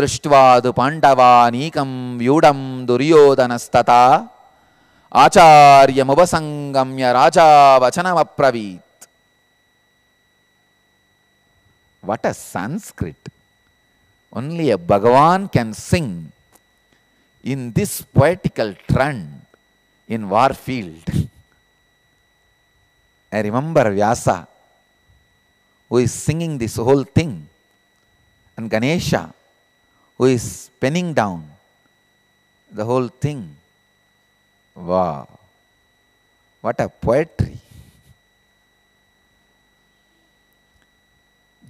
दृष्ट्वादु पाण्डवानीकं व्यूढं दुर्योधनस्तथा आचार्यमुपसंगम्य Raja वचनमब्रवीत्. What a Sanskrit! Only a Bhagavan can sing in this poetical trend in war field. I remember Vyasa, who is singing this whole thing, and Ganesha, who is penning down the whole thing. Wow, what a poetry.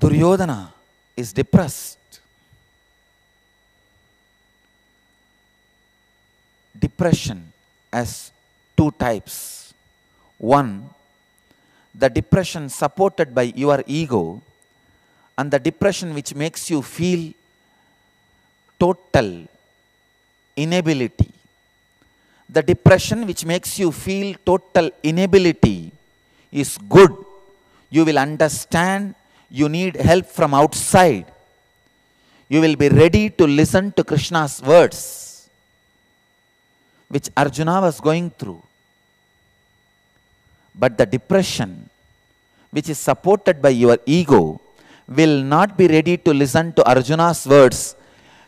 Duryodhana is depressed. Depression has two types. One, the depression supported by your ego, and the depression which makes you feel total inability. The depression which makes you feel total inability is good. You will understand you need help from outside. You will be ready to listen to Krishna's words, which Arjuna was going through. But the depression which is supported by your ego will not be ready to listen to Arjuna's words,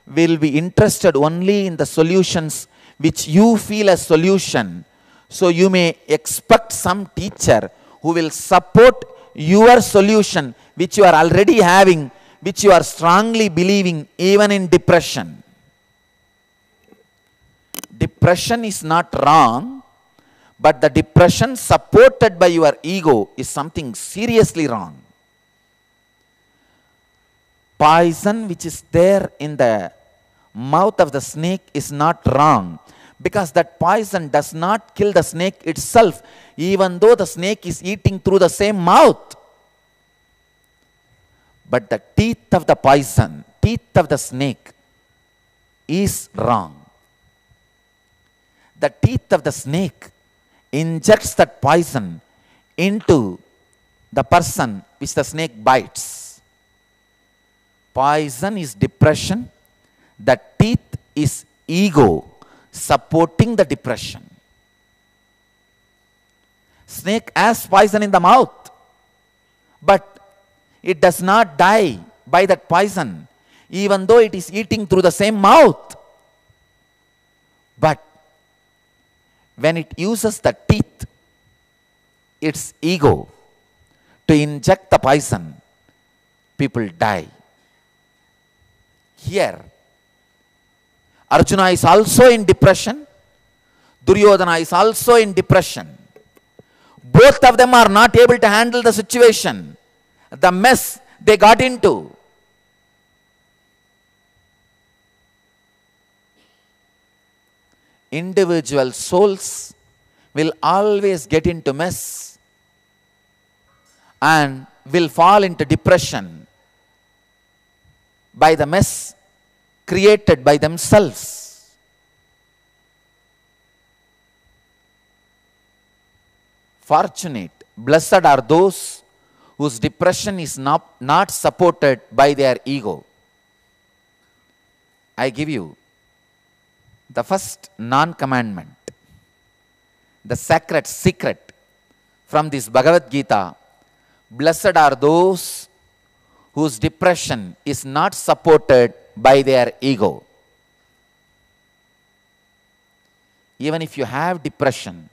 will be interested only in the solutions which you feel a solution. So you may expect some teacher who will support your solution which you are already having, which you are strongly believing even in depression. Depression is not wrong, but the depression supported by your ego is something seriously wrong. Poison which is there in the mouth of the snake is not wrong, because that poison does not kill the snake itself, even though the snake is eating through the same mouth. But the teeth of the poison, teeth of the snake is wrong. The teeth of the snake injects that poison into the person which the snake bites. Poison is depression. The teeth is ego supporting the depression. Snake has poison in the mouth, but it does not die by that poison, even though it is eating through the same mouth. But when it uses the teeth, its ego, to inject the poison, people die. Here, Arjuna is also in depression. Duryodhana is also in depression. Both of them are not able to handle the situation, the mess they got into. Individual souls will always get into mess and will fall into depression by the mess created by themselves. Fortunate, blessed are those whose depression is not supported by their ego. I give you the first non-commandment, the sacred secret from this Bhagavad Gita. Blessed are those whose depression is not supported by their ego. Even if you have depression,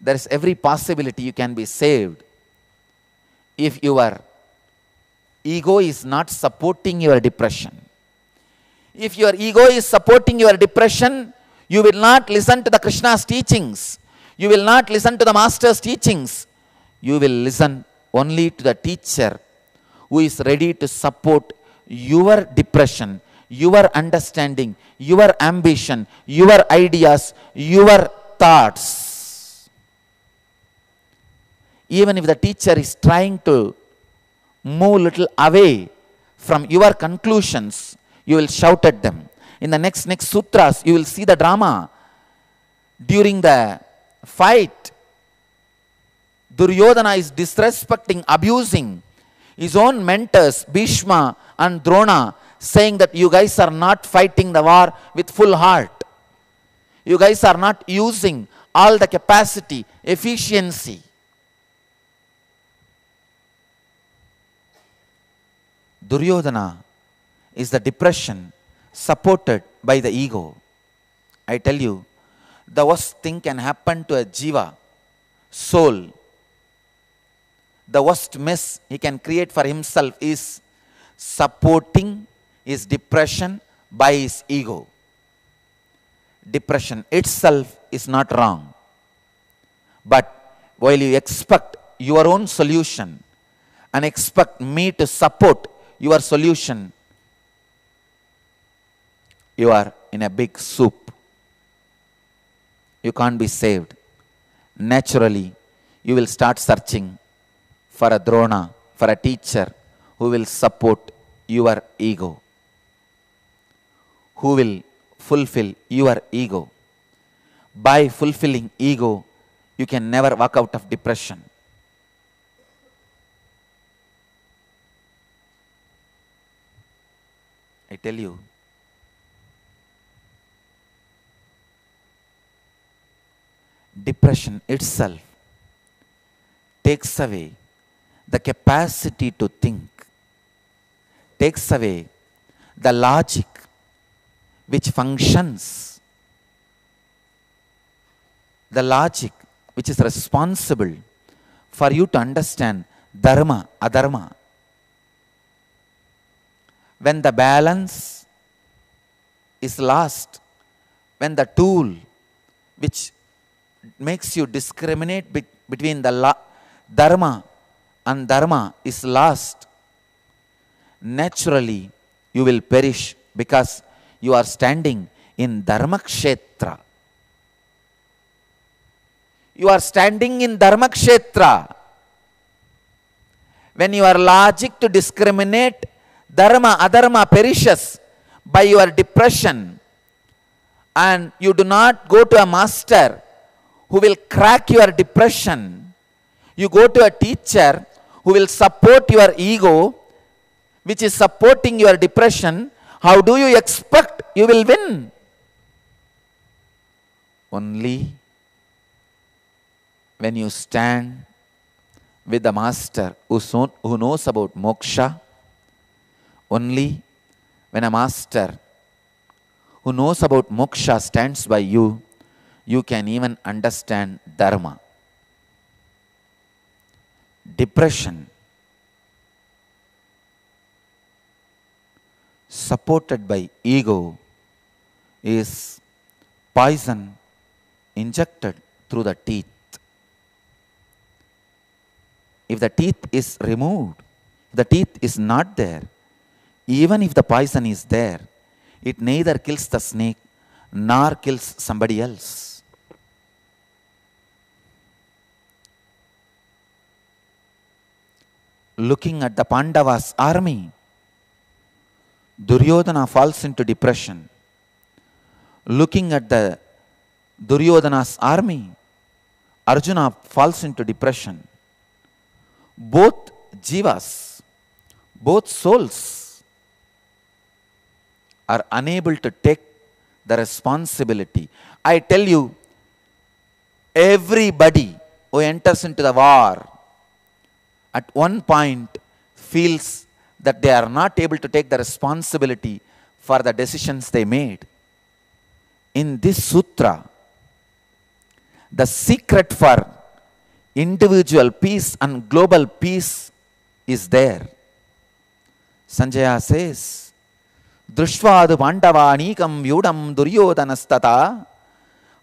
there is every possibility you can be saved if your ego is not supporting your depression. If your ego is supporting your depression, you will not listen to the Krishna's teachings. You will not listen to the Master's teachings. You will listen only to the teacher who is ready to support your depression, your understanding, your ambition, your ideas, your thoughts. Even if the teacher is trying to move a little away from your conclusions, you will shout at them. In the next sutras, you will see the drama. During the fight, Duryodhana is disrespecting, abusing his own mentors, Bhishma and Drona, saying that you guys are not fighting the war with full heart. You guys are not using all the capacity, efficiency. Duryodhana is the depression supported by the ego. I tell you, the worst thing can happen to a jiva, soul. The worst mess he can create for himself is supporting his depression by his ego. Depression itself is not wrong. But while you expect your own solution and expect me to support your solution, you are in a big soup. You can't be saved. Naturally, you will start searching for a drona, for a teacher who will support your ego, who will fulfill your ego. By fulfilling ego, you can never walk out of depression. I tell you, depression itself takes away the capacity to think, takes away the logic which functions, the logic which is responsible for you to understand dharma, adharma. When the balance is lost, when the tool which makes you discriminate between the dharma and dharma is lost, naturally you will perish because you are standing in dharma kshetra. You are standing in dharma kshetra. When your logic to discriminate dharma, adharma perishes by your depression, and you do not go to a master who will crack your depression, you go to a teacher who will support your ego, which is supporting your depression, how do you expect you will win? Only when you stand with the master who knows about moksha, only when a master who knows about moksha stands by you, you can even understand dharma. Depression supported by ego is poison injected through the teeth. If the teeth is removed, the teeth is not there, even if the poison is there, it neither kills the snake nor kills somebody else. Looking at the Pandavas' army, Duryodhana falls into depression. Looking at the Duryodhana's army, Arjuna falls into depression. Both jivas, both souls are unable to take the responsibility. I tell you, everybody who enters into the war at one point feels that they are not able to take the responsibility for the decisions they made. In this sutra, the secret for individual peace and global peace is there. Sanjaya says, Drushvadu Pandavanikam Yudam Duryodhanastata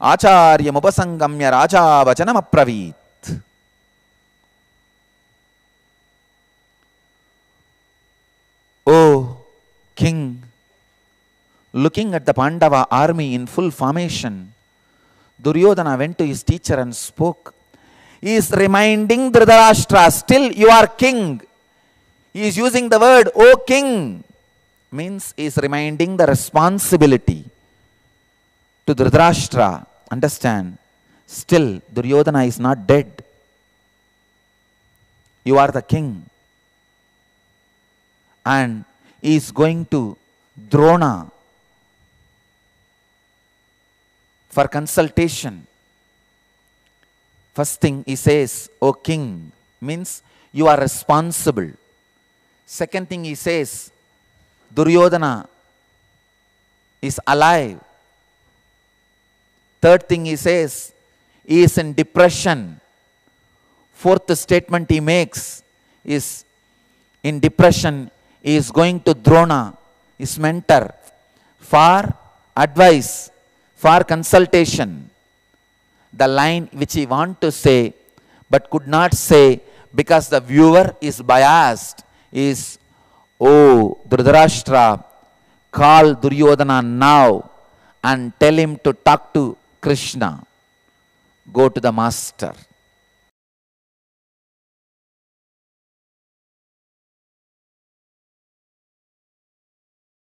Acharya Mupasangamya Raja Vachanam Apravit. O king, looking at the Pandava army in full formation, Duryodhana went to his teacher and spoke. He is reminding Dhritarashtra, still you are king. He is using the word, O king, means he is reminding the responsibility to Dhritarashtra. Understand, still Duryodhana is not dead. You are the king. And he is going to Drona for consultation. First thing he says, O king, means you are responsible. Second thing he says, Duryodhana is alive. Third thing he says, he is in depression. Fourth statement he makes is, in depression, he is going to Drona, his mentor, for advice, for consultation. The line which he want to say but could not say because the viewer is biased is, "Oh Dhritarashtra, call Duryodhana now and tell him to talk to Krishna. Go to the master."